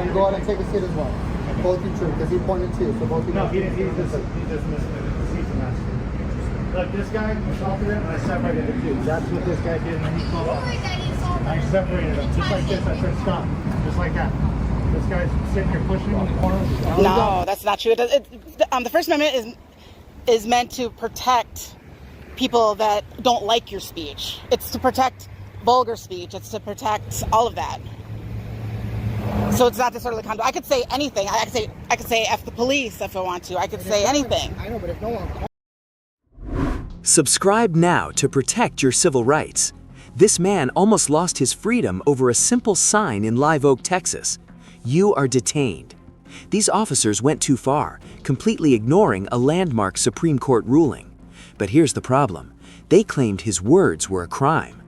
Then go ahead and take a seat as well. Both you too, because he pointed to you, so both you. No, he just missed it. He's a mess. Look, this guy assaulted him, and I separated the two. That's what this guy did, and then he called out. I separated him, just like this. I said, stop. Just like that. This guy's sitting here pushing in the corner. No, that's not true. The First Amendment is meant to protect people that don't like your speech. It's to protect vulgar speech. It's to protect all of that. So it's not disorderly conduct. I could say anything. I could say F the police if I want to. I could say anything. I know, but if no one... Subscribe now to protect your civil rights. This man almost lost his freedom over a simple sign in Live Oak, Texas. You are detained. These officers went too far, completely ignoring a landmark Supreme Court ruling. But here's the problem. They claimed his words were a crime.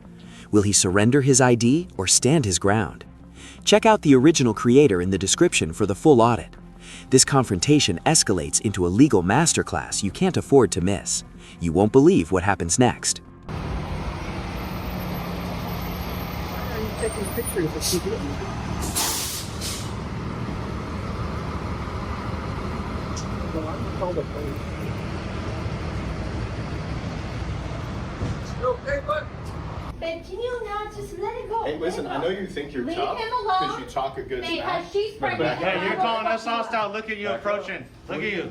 Will he surrender his ID or stand his ground? Check out the original creator in the description for the full audit. This confrontation escalates into a legal masterclass you can't afford to miss. You won't believe what happens next. Why are you taking pictures of people? Well, I'm called the police. Okay, but Babe, can you not just let it go? hey, listen, I know you think you're Leave tough him alone. because you talk a good Because smack. she's pregnant. Hey, you're calling us hostile. Look at you approaching. Look at you.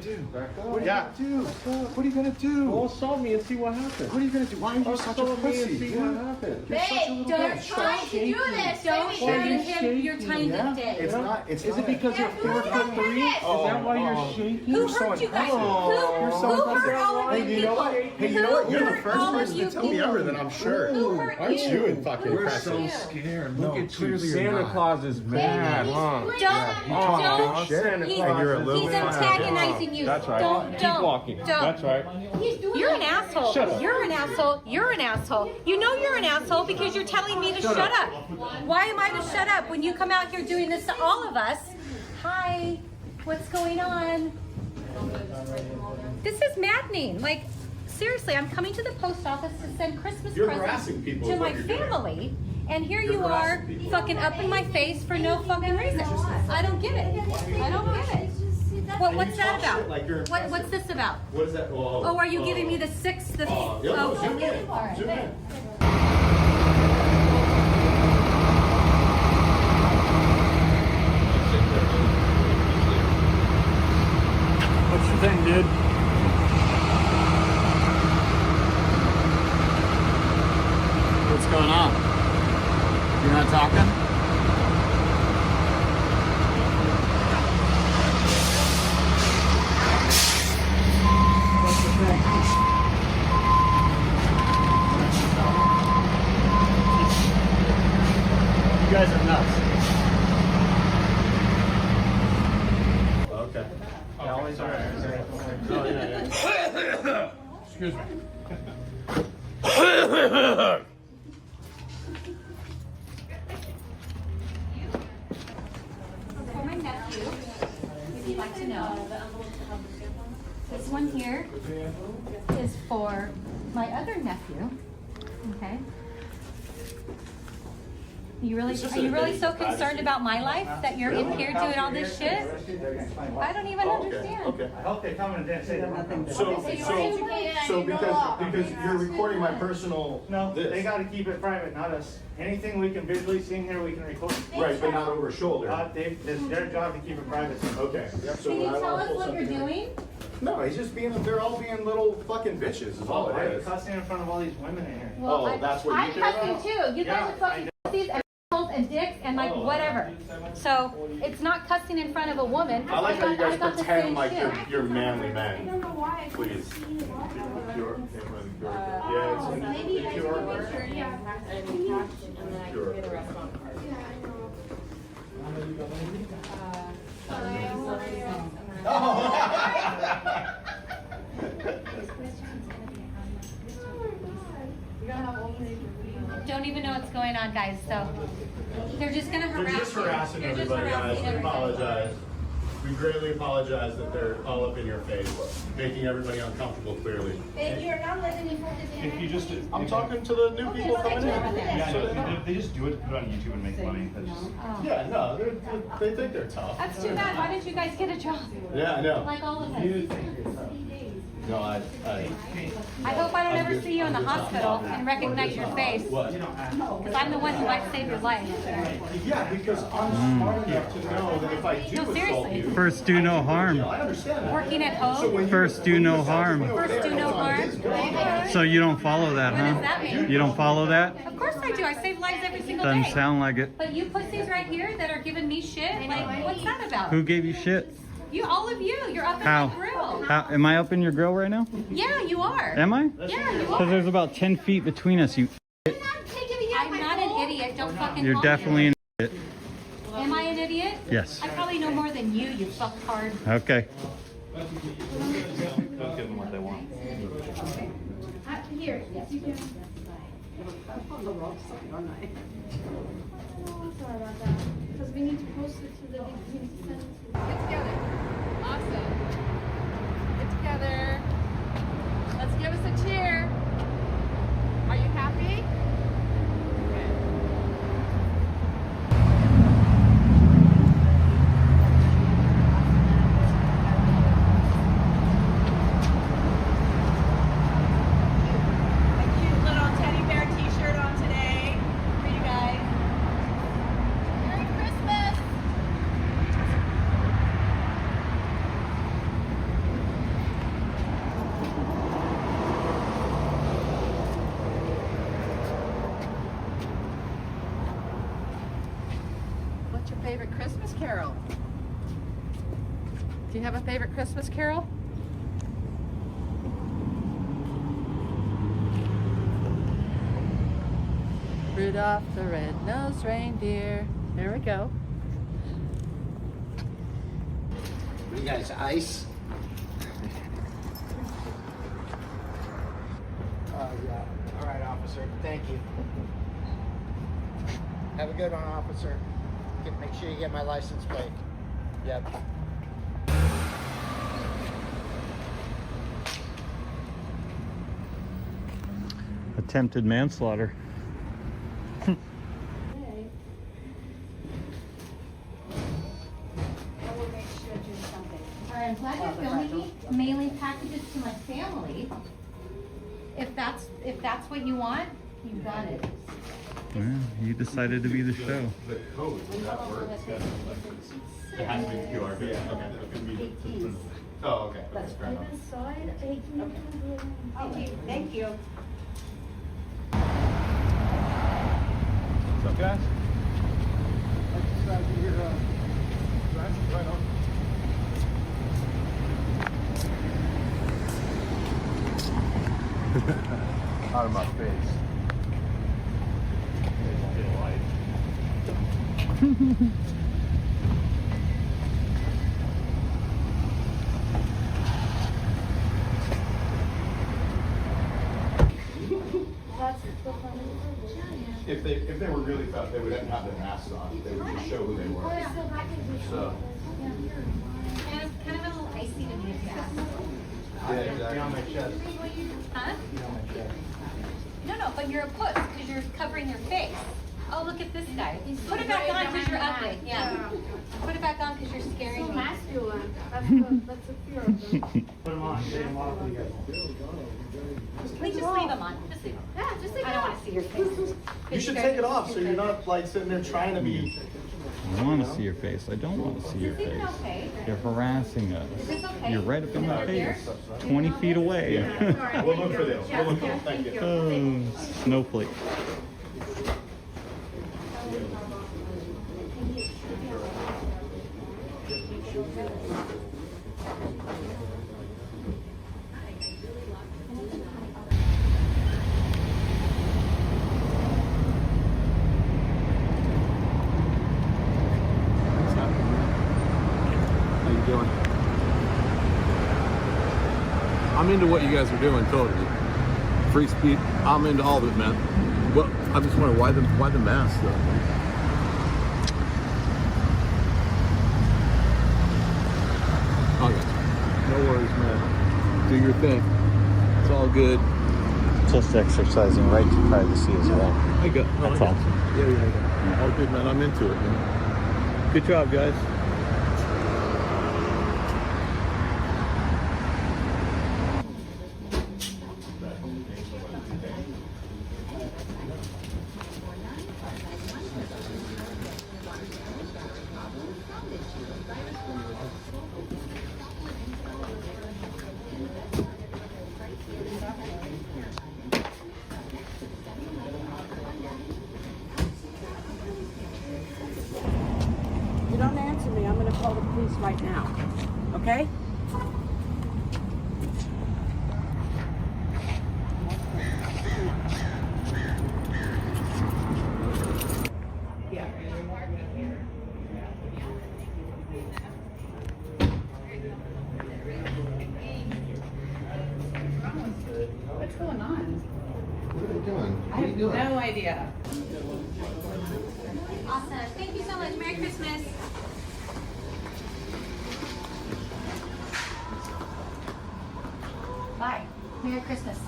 What Yeah. are you gonna do? Go assault me and see what happens. What are you gonna do? Why are you such a Assault me and pussy? see what happens. Babe, don't try to do this. Don't show him your tiny dick. It's not. It's Is not it because you're 4'3"? Is that why you're shaking? Who hurt you guys? You're so Who hurt impressive. all of you Hey, you know what? people? Hey, you know what? You're Who the hurt first all of person you to tell me people? ever that I'm sure. Who hurt Aren't you? you in fucking We're impressive? so scared. No, Look at you. clearly you're Santa not. Claus is mad, huh? Don't. Santa He's, Claus is he's mad. antagonizing you. That's right. Don't. Keep walking. Don't. That's right. You're an asshole. Shut up. You're an asshole. You're an asshole. You know you're an asshole because you're telling me to shut up. Why am I to shut up when you come out here doing this to all of us? Hi. What's going on? This is maddening. Like, seriously, I'm coming to the post office to send Christmas You're presents harassing people to is my what you're doing. family. And here You're you are, harassing people. fucking up in my face for no fucking reason. I don't get it. I don't get it. What's that about? Like you're What's this about? What is that? Oh, are you giving me the sixth? Yeah, no, zoom in. All right. Zoom in. What's your thing, dude? What's going on? You're not talking? What's the thing? You guys are nuts. Okay. Always are. Oh, yeah. Excuse me. For my nephew, if you'd like to know, this one here is for my other nephew. Okay. Are you really so concerned about my life that you're in here doing all this shit? I don't even understand. Okay. I hope they come and didn't say that. So because you're recording my personal No, this. they got to keep it private, not us. Anything we can visually see in here, we can record. Right, but not over shoulder. It's their job to keep it private. Okay. Yep. So Can you when I tell wanna us pull what you're something in- doing? No, he's just being. They're all being little fucking bitches. Is all Why it are you is. cussing in front of all these women in here? Oh, that's what you I'm care cussing about? too. You Yeah, guys are fucking pussies and assholes and dicks and like whatever. So it's not cussing in front of a woman. I like how you guys I got the pretend same like shit. you're manly men. Please. Pure. Yeah, it's pure. Pure. Don't even know what's going on, guys. So they're just gonna They're harass just you. harassing They're just everybody, guys. harassing everybody. Apologize. We greatly apologize that they're all up in your face, making everybody uncomfortable, clearly. And you're not letting me focus in. If you just, I'm talking to the new people coming in. yeah, no, they just do it to put it on YouTube and make money. Yeah, no, they think they're tough. That's too bad. Why didn't you guys get a job? Yeah, I know. Like all of us. No, I hope I don't ever see you in the hospital and recognize your face. What? Because I'm the one who might save your life. Yeah, because I'm smart enough to know that if I do No, assault seriously. you, First, do no harm. I understand that. Working at home. First, do no harm. First, do no harm. So you don't follow that, What does huh? that mean? You don't follow that? Of course I do. I save lives every single Doesn't day. sound like it. But you pussies right here that are giving me shit, like, what's that about? Who gave you shit? You, all of you. You're up in How? my grill. How? Am I up in your grill right now? Yeah, you are. Am I? Yeah, you Because are. there's about 10 feet between us, you I'm not an idiot. Don't fucking You're call definitely me. an idiot. Am I an idiot? Yes. I probably know more than you fucktard. Okay. Don't give them what they want. Here, yes, you can. Sorry about that. Because we need to post it to the Get together. Awesome. Get together. Let's give us a cheer. Are you happy? Okay. A cute little teddy bear t-shirt on today for you guys. Merry Christmas! What's your favorite Christmas carol? Do you have a favorite Christmas carol? Rudolph the red-nosed reindeer. There we go. You guys, ice? Yeah. All right, officer. Thank you. Have a good one, officer. Make sure you get my license plate. Yep. Attempted manslaughter. All right, I'm glad you're filming me. Mailing packages to my family. If that's what you want, you got it. Well, you decided to be the show. The code, that works. It has to be QR. Okay. Oh, okay. Okay, fair enough. Thank you. What's up, guys? Right on. Out of my face. If they were really tough, they wouldn't have their masks on. They would just show who they were. So. And it's kind of a little icy to me. Yeah, exactly. On my chest. Huh? No, but you're a puss because you're covering your face. Oh, look at this guy. Put it back on because you're ugly. Yeah. Put it back on because you're scaring me. masculine. That's a fear of them. Put them on. Take them off for you guys. Please just leave them on. Just leave them. Yeah, just like I don't want to see your face. You should take it off so you're not like sitting there trying to be. I want to see your face. I don't want to see your Is it face. okay? You're harassing us. Is this okay? You're right up in my Right here? face. 20 feet away. We'll look for this. We'll look for this. Thank you. Oh, snowflake. How you doing? I'm into what you guys are doing, totally. Free speech, I'm into all of it, man. Well, I just wonder why the mask though? your thing. It's all good. Just exercising right to privacy as well. I got. That's all. Yeah. All good, man. I'm into it, man. Good job, guys. You don't answer me, I'm gonna call the police right now, okay? Yeah. What's going on? What are they doing? I have no idea. Awesome. Thank you so much. Merry Christmas. Bye. Merry Christmas.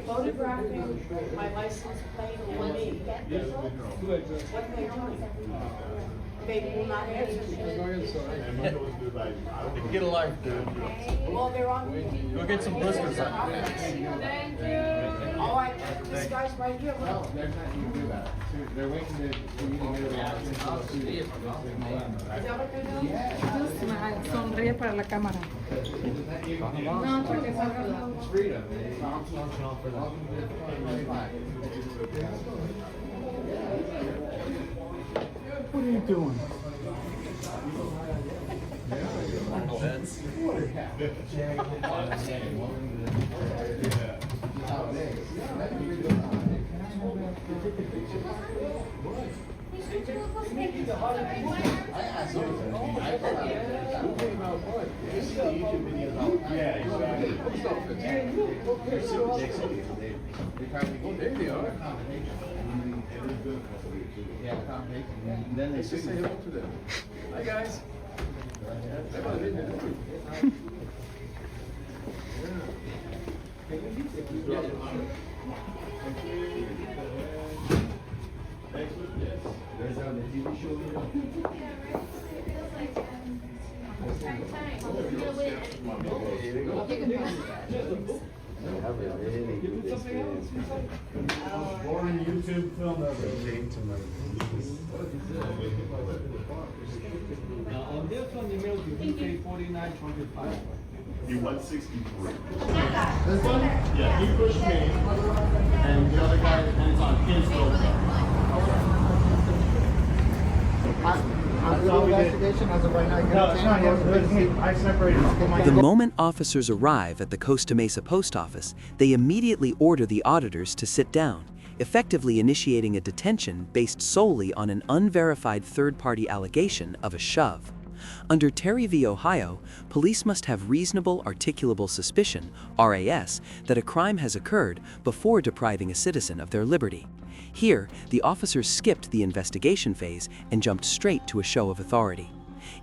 Photographing my license plate on me. What are they doing? They will not answer me. Get a life, dude. Well, they're on. Go get some blisters on. All right, this guy's right here. Look. They're waiting for you to get a reaction. Is that what they're doing? Sonríe para la cámara. No, porque Freedom. What are you doing? Then they say hello to them. Hi guys. There's on the TV show. Boring YouTube film ever. On this one, you pay 49.25. You 163. This one? Yeah, he pushed me, and the other guy depends on his road. Investigation as of right now. No, it's not him. It's me. I separated them. The moment officers arrive at the Costa Mesa post office, they immediately order the auditors to sit down, effectively initiating a detention based solely on an unverified third-party allegation of a shove. Under Terry v. Ohio, police must have reasonable articulable suspicion, RAS, that a crime has occurred before depriving a citizen of their liberty. Here, the officers skipped the investigation phase and jumped straight to a show of authority.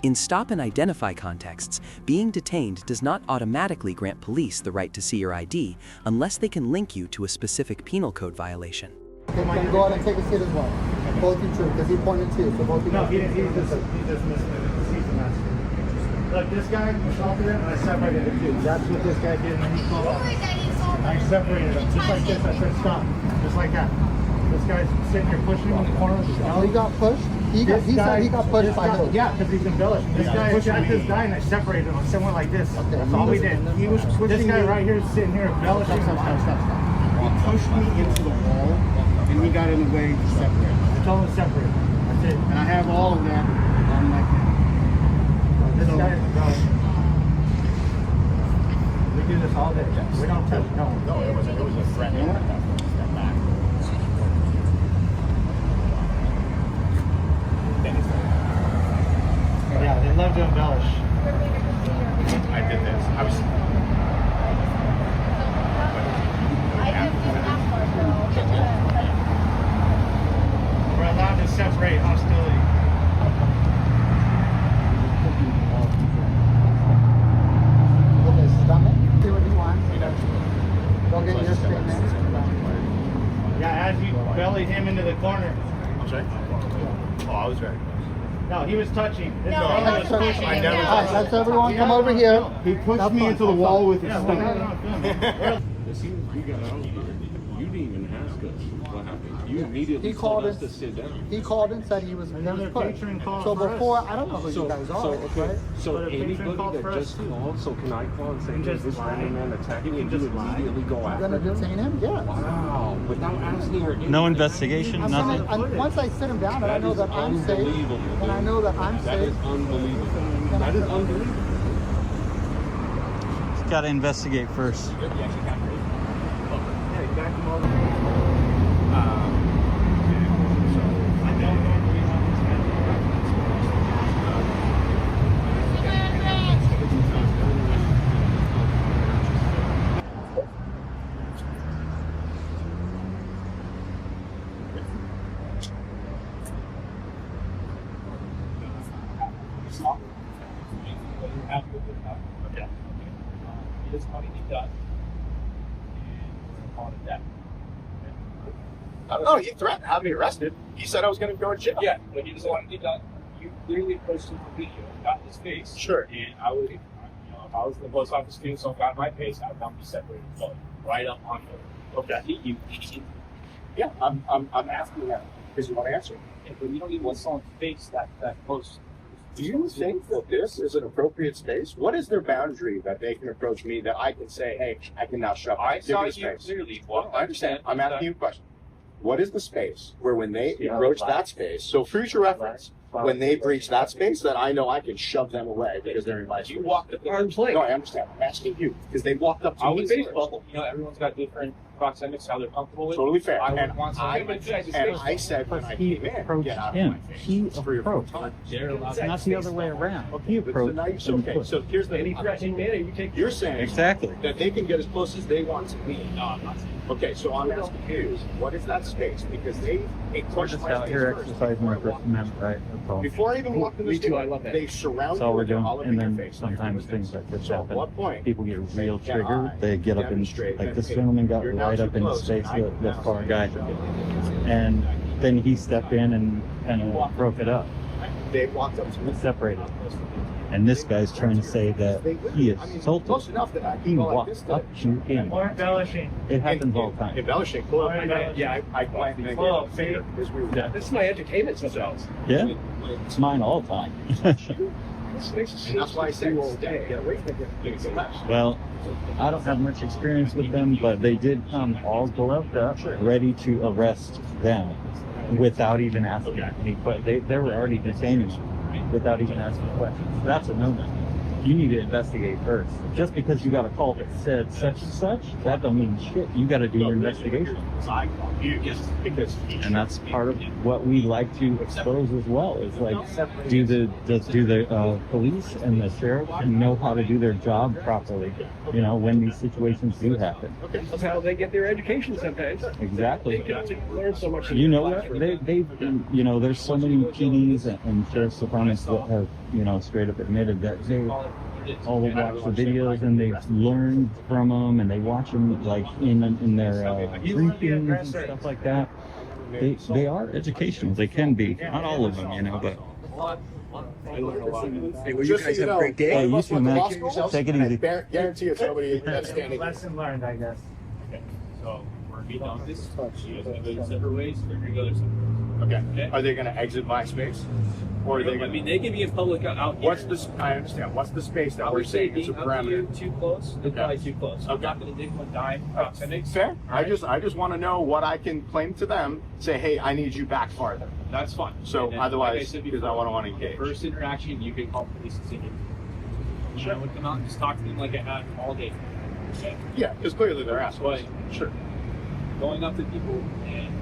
In stop and identify contexts, being detained does not automatically grant police the right to see your ID unless they can link you to a specific penal code violation. Okay, Mike, you go out and take a seat as well. Both you true, because he pointed to you, so both you. No, he just missed it. He's an asshole. Look, this guy assaulted him, and I separated the two. That's what this guy did, and then he called. I separated them, just like this. I said stop, just like that. This guy's sitting here pushing him in the corner. No, he got pushed. He said he got pushed by who? Yeah, because he's embellishing. This guy shot this guy, and I separated him. Someone like this. Okay, that's all we did. He was pushing. This guy right here is sitting here embellishing. Stop. He pushed me into the wall, and he got in the way to separate. I told him to separate. That's it. And I have all of that on my camera. This guy is embellishing. We do this all day. We don't touch. No, it was a threat. Step back. as you bellied him into the corner. I'm sorry? Oh, I was very close. No, he was touching. This No, guy he was wasn't pushing. touching. I never No. touched Let's everyone come over here. He pushed me into the wall with his Yeah, stomach. As soon as we got out here, you didn't even ask us what happened. You immediately He called told us in. to sit down. He called and said he was Another put. patron called So for us. before, I don't know who you guys are, right? So But a patron anybody called that for just us, too. called, so can I call and say, You hey, just this lie. random man attacking You and just you lie. immediately go You're after gonna him? detain him? Yes. Wow, without asking or anything. No investigation, I'm nothing. gonna, once I sit him down and I know that I'm safe, unbelievable, and I know that I'm That is safe, unbelievable. then That is unbelievable. Just gotta investigate first. He doesn't want anything done. And call it that. I don't know. He threatened to have me arrested. He said I was going to go to jail. Yeah, but he doesn't want anything done. You clearly posted the video, got his face. Sure. And I would, if I was the post office doing something got my face, I would not be separated. So right up on the. Okay. Yeah, I'm asking that because you want to answer. Yeah, but you don't even want someone's face that close. Do you think that this is an appropriate space? What is their boundary that they can approach me that I can say, hey, I can now shut up? I Give saw me you space. clearly. Well, I understand. I'm asking you a question. What is the space where when they approach that space, so future reference, when they breach that space, then I know I can shove them away because they're in my space. You walked up the arm's length. No, I understand. I'm asking you because they walked up to I me was first. baseball. You know, everyone's got different proxemics, how they're comfortable with. Totally fair. I would And want I, something, but you guys just and baseball. I said when I came in, get out of him. my face. He It's 3 or 4 approached. times. They're allowed Not the other way around. He But so approached. now you and okay. pushed. So here's the Any threatening manner, you take. You're saying Exactly. that they can get as close as they want to me. No, I'm not saying. Okay, so I'm asking you, what is that space? Because they We're approached just my out space here first. exercising our First Amendment right. That's all. Before I even walked in Me this too, door, I love that. they surround That's all you we're with their doing. all up And in your then face. sometimes things like this So at happen. what point People get real can triggered. I They get up in, demonstrate like that, this hey, gentleman got you're now right too up in his close, face, and I the can now far say guy. something. And then he stepped in and kind of broke it up. They walked up to me. Separated. And this guy's trying to say that he assaulted. Close enough that I He can go like walked this up to him. More embellishing. It happens all the time. Embellishing. Cool. Yeah, I claim they Well, get it because we were This is my entertainment sometimes. Yeah, it's mine all the time. And that's why I say, well, get away from it. So much. Well, I don't have much experience with them, but they did come all gloved up, ready to arrest them without even asking any questions. They were already detaining them without even asking questions. That's a no-no. You need to investigate first. Just because you got a call that said such and such, that don't mean shit. You got to do your investigation. And that's part of what we like to expose as well. Is like, do the police and the sheriff know how to do their job properly? You know, when these situations do happen. That's how they get their education sometimes. Exactly. They learn so much. You know what? They've you know, there's so many PDs and sheriff's departments that have, you know, straight up admitted that they all watch the videos and they learn from them and they watch them like in their briefings and stuff like that. They are educational. They can be. Not all of them, you know, but. I learn a lot. Hey, well, you Just so guys you have a know, great day. Hey, you most too, went to man. law school, Take it and I easy. guarantee it's nobody that's standing. Lesson learned, I guess. Okay, so we're meeting on this. You guys gonna go separate ways, or you're gonna go their separate ways. Okay. Are they going to exit my space? Or are they I going mean, they can be in public out here. What's this? I understand. What's the space that I we're would say saying is a being up here parameter? too close, they're probably too close. I'm not gonna dig one dime proxemics. Fair. I just want to know what I can claim to them. Say, hey, I need you back farther. That's fine. So And then, otherwise, like I said because I before, want to engage. First interaction, you can call police and see him. Sure. I would come out and just talk to them like I had all day. Okay. Yeah, because clearly they're asking. But Sure. going up to people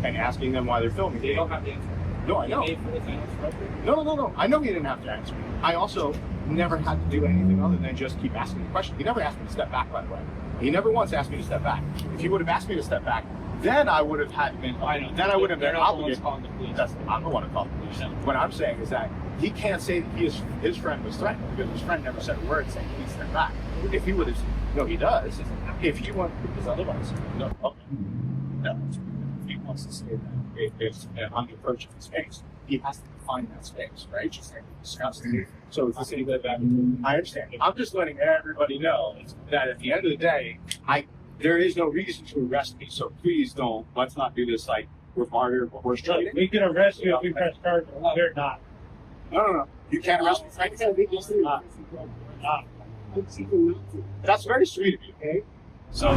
And asking them why they're filming. they don't have to answer. No, I know. They pay for the silence record. No. I know he didn't have to answer. I also never had to do anything other than just keep asking the question. He never asked me to step back, by the way. He never once asked me to step back. If he would have asked me to step back, then I would have had been. Then I would have been obligated. I'm the one who called the police. What I'm saying is that he can't say that his friend was threatened because his friend never said a word saying please step back. If he would have, no, he does. If he wants, because otherwise, no. Okay. No. If he wants wants to say that if I'm approaching the space, he has to define that space, right? Just like we discussed. So if the city let that, I understand. I'm just letting everybody know that at the end of the day, there is no reason to arrest me. So please don't. Let's not do this like we're barter, but we're struggling. We can arrest you if we press charges. They're not. No. You can't arrest me. That's very sweet of you, okay? So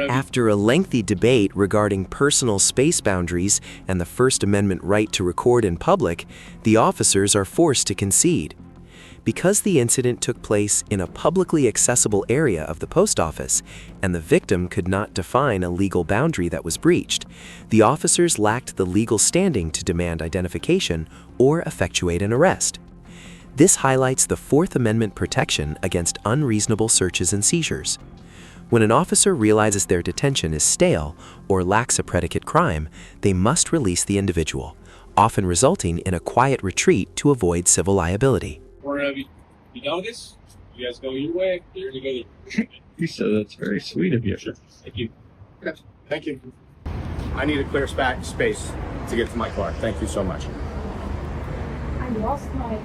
After a lengthy debate regarding personal space boundaries and the First Amendment right to record in public, the officers are forced to concede. Because the incident took place in a publicly accessible area of the post office, and the victim could not define a legal boundary that was breached, the officers lacked the legal standing to demand identification or effectuate an arrest. This highlights the Fourth Amendment protection against unreasonable searches and seizures. When an officer realizes their detention is stale or lacks a predicate crime, they must release the individual, often resulting in a quiet retreat to avoid civil liability. We're you done with this? You guys go your way. You're gonna go there. He said that's very sweet of you. Sure. Thank you. Thank you. I need a clear space to get to my car. Thank you so much. I lost my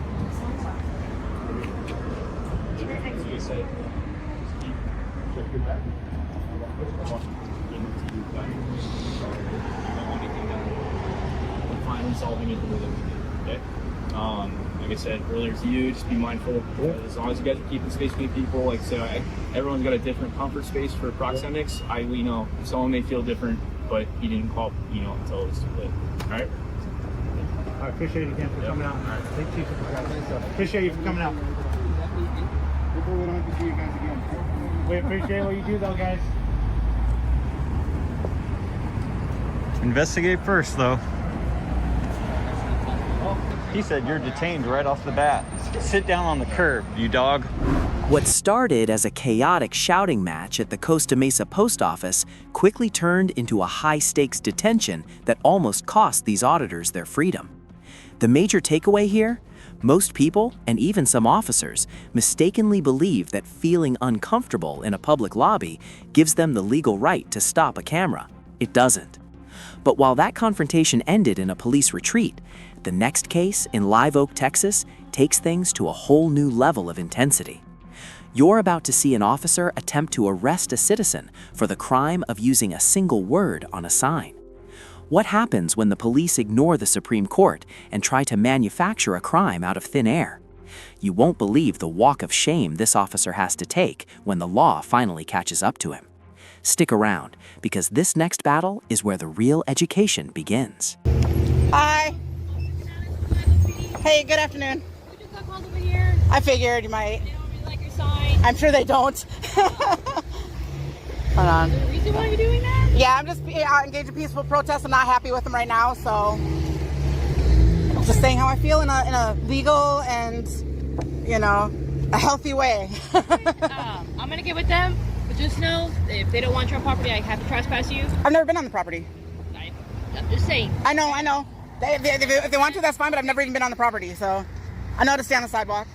Finally solving it the way that we did. Okay. Like I said earlier to you, just be mindful. As long as you guys are keeping space between people, like I said, everyone's got a different comfort space for proxemics. We know someone may feel different, but he didn't call, until it was too late. All right. I appreciate it again for coming out. Thank you. Appreciate you for coming out. Hopefully we don't have to see you guys again. We appreciate what you do, though, guys. Investigate first, though. He said you're detained right off the bat. Sit down on the curb, you dog. What started as a chaotic shouting match at the Costa Mesa post office quickly turned into a high-stakes detention that almost cost these auditors their freedom. The major takeaway here? Most people, and even some officers, mistakenly believe that feeling uncomfortable in a public lobby gives them the legal right to stop a camera. It doesn't. But while that confrontation ended in a police retreat, the next case in Live Oak, Texas, takes things to a whole new level of intensity. You're about to see an officer attempt to arrest a citizen for the crime of using a single word on a sign. What happens when the police ignore the Supreme Court and try to manufacture a crime out of thin air? You won't believe the walk of shame this officer has to take when the law finally catches up to him. Stick around, because this next battle is where the real education begins. Hi. Hey, good afternoon. We just got called over here. I figured you might. They don't really like your sign. I'm sure they don't. Hold on. Is there a reason why you're doing that? Yeah, I'm just engaged in peaceful protest. I'm not happy with them right now, so just saying how I feel in a legal and, a healthy way. I'm gonna get with them, but just know if they don't want your property, I have to trespass you. I've never been on the property. I'm just saying. I know. If they want to, that's fine, but I've never even been on the property, so I know how to stay on the sidewalk.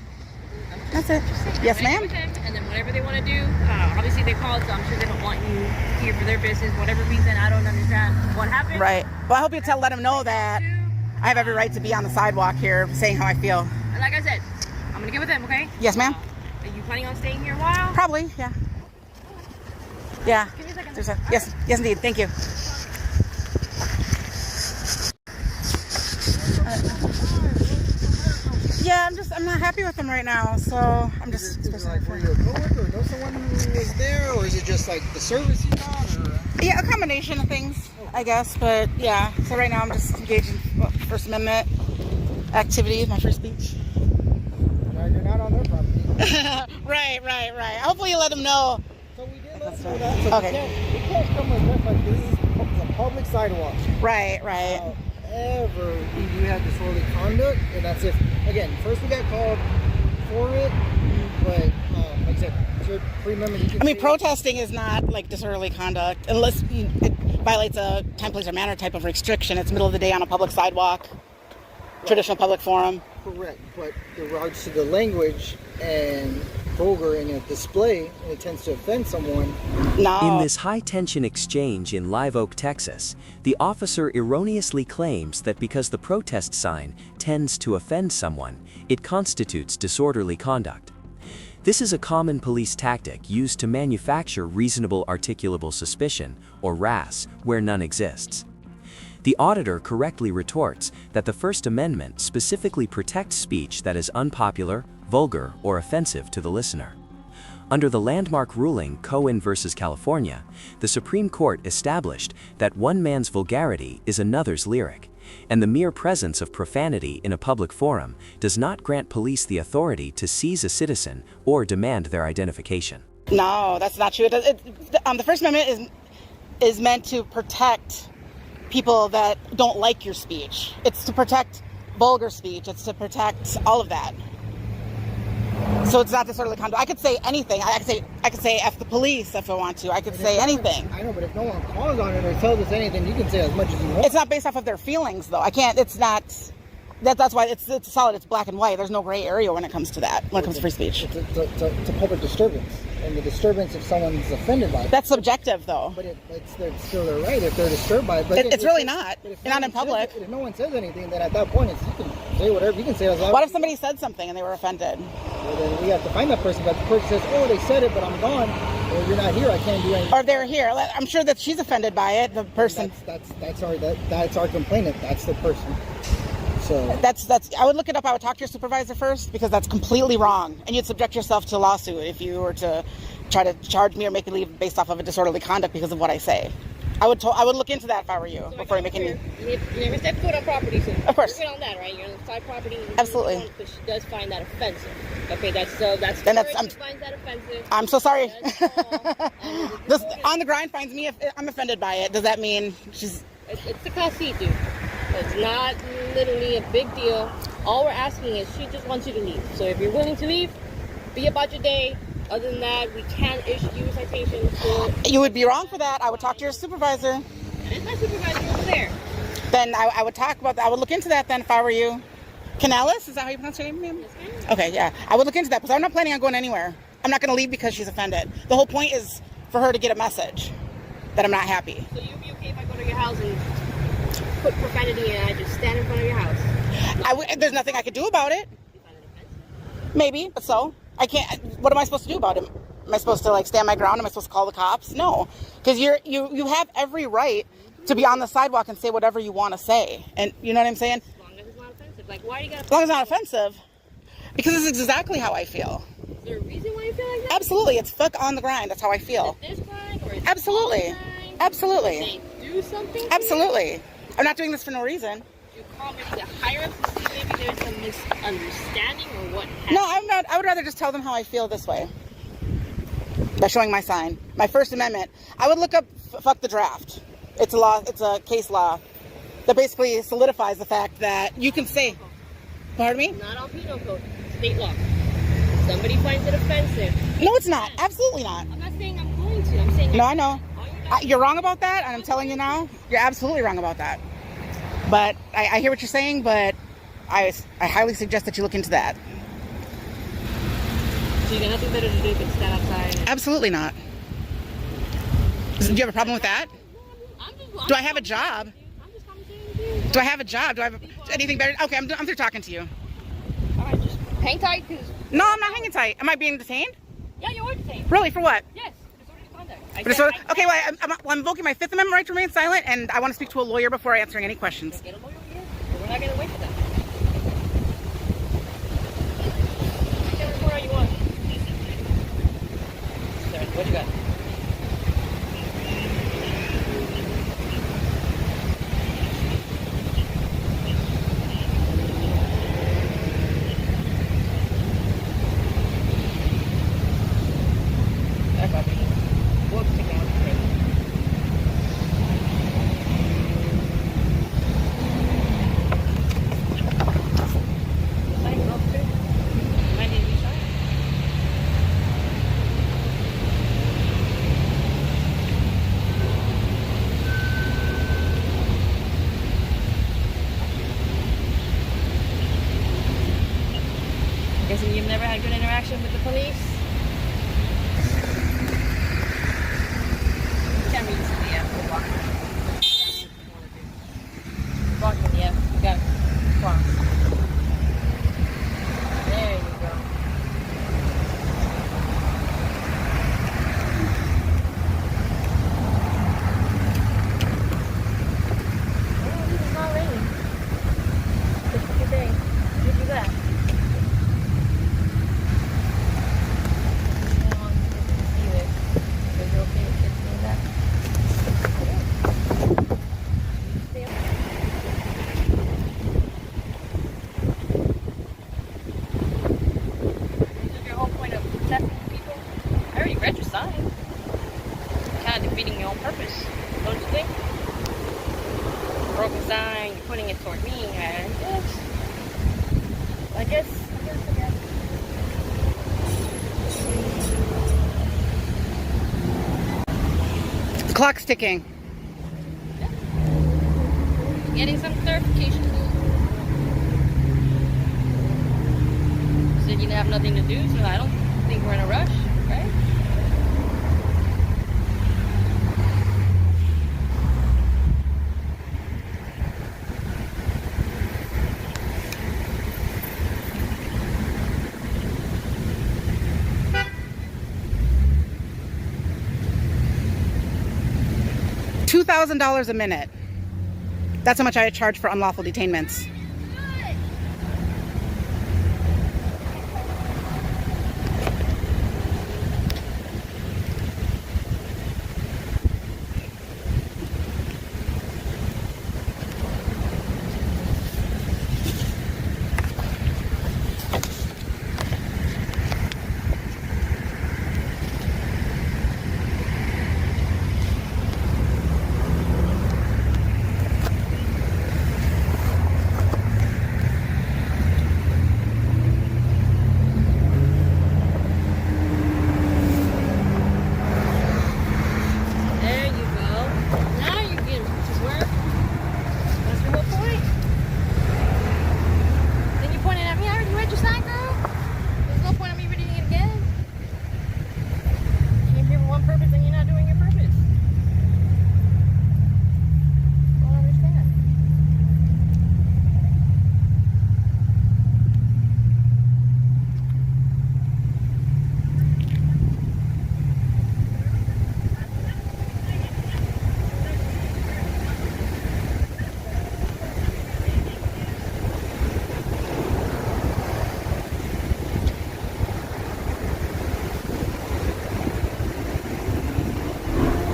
That's it. Yes, ma'am. And then whatever they want to do, obviously they called, so I'm sure they don't want you here for their business. Whatever reason, I don't understand what happened. Right. Well, I hope you let them know that I have every right to be on the sidewalk here, saying how I feel. And like I said, I'm gonna get with them, okay? Yes, ma'am. Are you planning on staying here a while? Probably, yeah. Yeah. Give me a second. Yes, indeed. Thank you. Yeah, I'm not happy with them right now, so I'm just. Is it like, were you a coworker or know someone who was there, or is it just like the service you got? Or? Yeah, a combination of things, I guess, but yeah. So right now I'm just engaged in First Amendment activities, my free speech. Yeah, you're not on their property. Right. Hopefully you let them know. So we did let them know that. So Okay. we can't come with this like this is a public sidewalk. Right. However, we do have disorderly conduct, and that's if, again, first we got called for it, but like I said, it's your free amendment. I mean, protesting is not like disorderly conduct unless it violates a time, place, or manner type of restriction. It's middle of the day on a public sidewalk, traditional public forum. Correct, but in regards to the language and vulgar in a display and it tends to offend someone. No. In this high-tension exchange in Live Oak, Texas, the officer erroneously claims that because the protest sign tends to offend someone, it constitutes disorderly conduct. This is a common police tactic used to manufacture reasonable articulable suspicion, or RAS, where none exists. The auditor correctly retorts that the First Amendment specifically protects speech that is unpopular, vulgar, or offensive to the listener. Under the landmark ruling Cohen v. California, the Supreme Court established that one man's vulgarity is another's lyric, and the mere presence of profanity in a public forum does not grant police the authority to seize a citizen or demand their identification. No, that's not true. The First Amendment is meant to protect people that don't like your speech. It's to protect vulgar speech. It's to protect all of that. So it's not disorderly conduct. I could say anything. I could say F the police if I want to. I could say anything. I know, but if no one calls on it or tells us anything, you can say as much as you want. It's not based off of their feelings, though. I can't. It's not. That's why it's solid. It's black and white. There's no gray area when it comes to that. When it comes to free speech. It's a public disturbance, and the disturbance if someone's offended by it. That's subjective, though. But it's still their right if they're disturbed by it. But it's really not. Not in public. If no one says anything, then at that point, you can say whatever. You can say as loud. What if somebody said something and they were offended? Well, then we have to find that person. But the person says, "Oh, they said it, but I'm gone. Or you're not here. I can't do anything." Or they're here. I'm sure that she's offended by it. The person. That's our complainant. That's the person. So that's I would look it up. I would talk to your supervisor first, because that's completely wrong, and you'd subject yourself to a lawsuit if you were to try to charge me or make me leave based off of a disorderly conduct because of what I say. I would look into that if I were you before you make any. You never stepped foot on property, so of course. You're good on that, right? You're on the side property. Absolutely. But she does find that offensive. Okay, she finds that offensive. I'm so sorry. This on the grind finds me if I'm offended by it. Does that mean she's? It's a casito. It's not literally a big deal. All we're asking is she just wants you to leave. So if you're willing to leave, be about your day. Other than that, we can issue you citations. You would be wrong for that. I would talk to your supervisor. It's my supervisor over there. Then I would talk about that. I would look into that then if I were you. Canellis, is that how you pronounce your name, ma'am? Yes, ma'am. Okay, yeah. I would look into that because I'm not planning on going anywhere. I'm not going to leave because she's offended. The whole point is for her to get a message that I'm not happy. So you'd be okay if I go to your house and put profanity and I just stand in front of your house? There's nothing I could do about it. Maybe, but so. I can't. What am I supposed to do about it? Am I supposed to stand my ground? Am I supposed to call the cops? No, because you have every right to be on the sidewalk and say whatever you want to say, and you know what I'm saying. As long as it's not offensive. Why do you gotta? As long as it's not offensive, because it's exactly how I feel. Is there a reason why you feel like that? Absolutely, it's fuck on the grind. That's how I feel. Is it this grind or is it Absolutely, on the grind? absolutely. They do something. Absolutely, I'm not doing this for no reason. You call maybe the higher ups to see maybe there's some misunderstanding or what happened? No, I'm not. I would rather just tell them how I feel this way. By showing my sign. My First Amendment. I would look up fuck the draft. It's a law. It's a case law that basically solidifies the fact that you can say, pardon me? Not all penal code. State law. Somebody finds it offensive. No, it's not. Absolutely not. I'm not saying I'm going to. I'm saying... No, I know. You're wrong about that, and I'm telling you now, you're absolutely wrong about that. But I hear what you're saying, but I highly suggest that you look into that. So you got nothing better to do than stand outside? Absolutely not. Do you have a problem with that? Do I have a job? Do I have a job? Do I have anything better? Okay, I'm through talking to you. All right, just hang tight. No, I'm not hanging tight. Am I being detained? Yeah, you are detained. Really? For what? Yes, disorderly conduct. Okay, well, I'm invoking my Fifth Amendment right to remain silent, and I want to speak to a lawyer before answering any questions. Get a lawyer here. We're not going to wait for them. You can report all you want. Sir, what you got? Guessing you've never had good interaction with the police? got cross. There you go. Oh, this is not raining. It's a good day. Give you that. I want you to see this. Is it okay with kids doing that? This is your whole point of protecting people. I already read your sign. Kind of defeating your own purpose, don't you think? Broken sign, you're putting it toward me, and yes. I guess. Clock's ticking. Getting some clarification. Said you didn't have nothing to do, so I don't think we're in a rush, right? $2,000 a minute. That's how much I charge for unlawful detainments.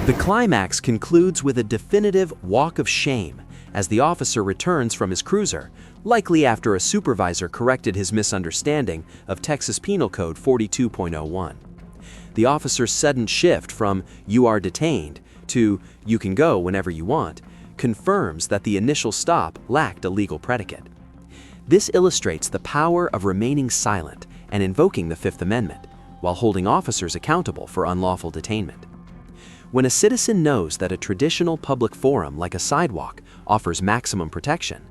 The climax concludes with a definitive walk of shame as the officer returns from his cruiser, likely after a supervisor corrected his misunderstanding of Texas Penal Code 42.01. The officer's sudden shift from "you are detained" to "you can go whenever you want" confirms that the initial stop lacked a legal predicate. This illustrates the power of remaining silent and invoking the Fifth Amendment, while holding officers accountable for unlawful detainment. When a citizen knows that a traditional public forum like a sidewalk offers maximum protection,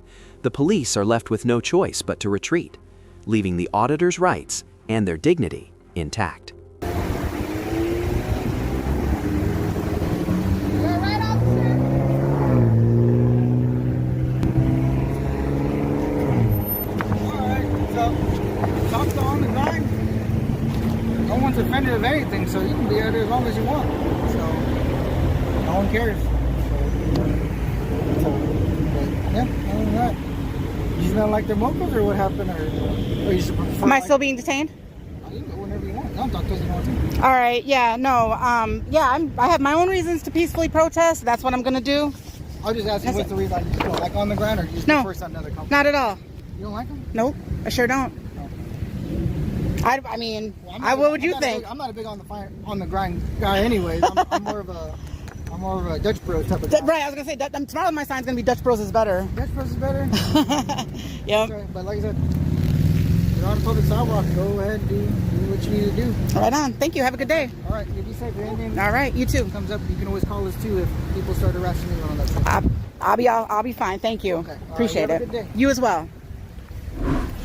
the police are left with no choice but to retreat, leaving the auditor's rights and their dignity intact. Talk's on the grind. No one's offended of anything, so you can be out there as long as you want. So no one cares. So yeah, other than that, you just don't like their mochos, or what happened, or you just prefer? Am I still being detained? You can go whenever you want. Don't talk to us anymore too. All right. Yeah. No. I have my own reasons to peacefully protest. That's what I'm gonna do. I'll just ask you what's the reason you don't like on the ground, or you just prefer something other company? Not at all. You don't like them? Nope. I sure don't. I mean, what would you think? I'm not a big on the grind guy, anyways. I'm more of a Dutch Bros type of guy. Right, I was gonna say tomorrow my sign's gonna be Dutch Bros is better. Dutch Bros is better. Yeah. Right, but like I said, you're on a public sidewalk. Go ahead and do what you need to do. Right on. Thank you. Have a good day. All right. You be safe. Anything all right. You too. Comes up, you can always call us too if people start harassing you on that side. I'll be fine. Thank you. Okay. Appreciate right, it. Have a good day. You as well.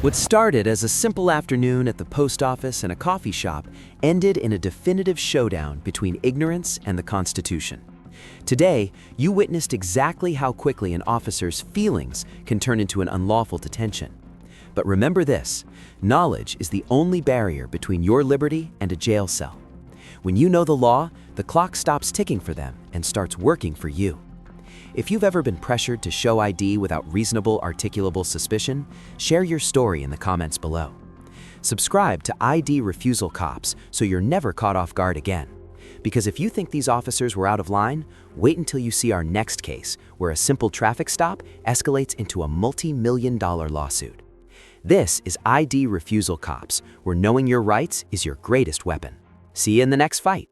What started as a simple afternoon at the post office and a coffee shop ended in a definitive showdown between ignorance and the Constitution. Today, you witnessed exactly how quickly an officer's feelings can turn into an unlawful detention. But remember this, knowledge is the only barrier between your liberty and a jail cell. When you know the law, the clock stops ticking for them and starts working for you. If you've ever been pressured to show ID without reasonable articulable suspicion, share your story in the comments below. Subscribe to ID Refusal Cops so you're never caught off guard again. Because if you think these officers were out of line, wait until you see our next case where a simple traffic stop escalates into a multi-million-dollar lawsuit. This is ID Refusal Cops, where knowing your rights is your greatest weapon. See you in the next fight.